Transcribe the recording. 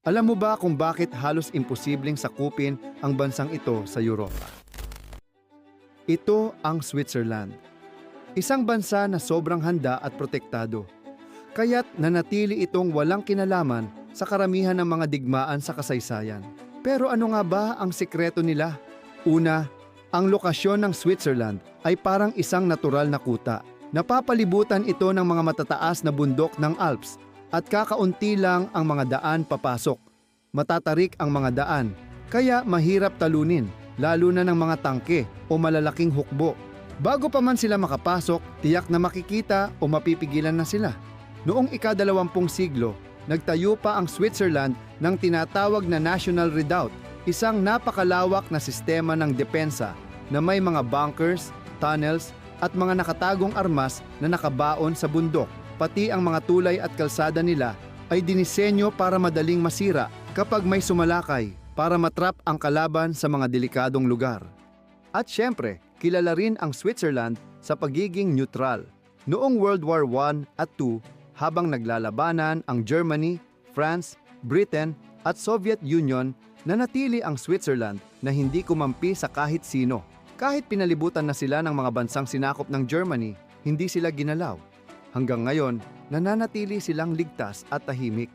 Alam mo ba kung bakit halos imposibleng sakupin ang bansang ito sa Europa? Ito ang Switzerland. Isang bansa na sobrang handa at protektado. Kaya't nanatili itong walang kinalaman sa karamihan ng mga digmaan sa kasaysayan. Pero ano nga ba ang sikreto nila? Una, ang lokasyon ng Switzerland ay parang isang natural na kuta. Napapalibutan ito ng mga matataas na bundok ng Alps at kakaunti lang ang mga daan papasok. Matatarik ang mga daan, kaya mahirap talunin, lalo na ng mga tangke o malalaking hukbo. Bago pa man sila makapasok, tiyak na makikita o mapipigilan na sila. Noong ika-20 siglo, nagtayo pa ang Switzerland ng tinatawag na National Redoubt, isang napakalawak na sistema ng depensa na may mga bunkers, tunnels at mga nakatagong armas na nakabaon sa bundok. Pati ang mga tulay at kalsada nila ay dinisenyo para madaling masira kapag may sumalakay para matrap ang kalaban sa mga delikadong lugar. At syempre, kilala rin ang Switzerland sa pagiging neutral. Noong World War I at II, habang naglalabanan ang Germany, France, Britain at Soviet Union, nanatili ang Switzerland na hindi kumampi sa kahit sino. Kahit pinalibutan na sila ng mga bansang sinakop ng Germany, hindi sila ginalaw. Hanggang ngayon, nananatili silang ligtas at tahimik.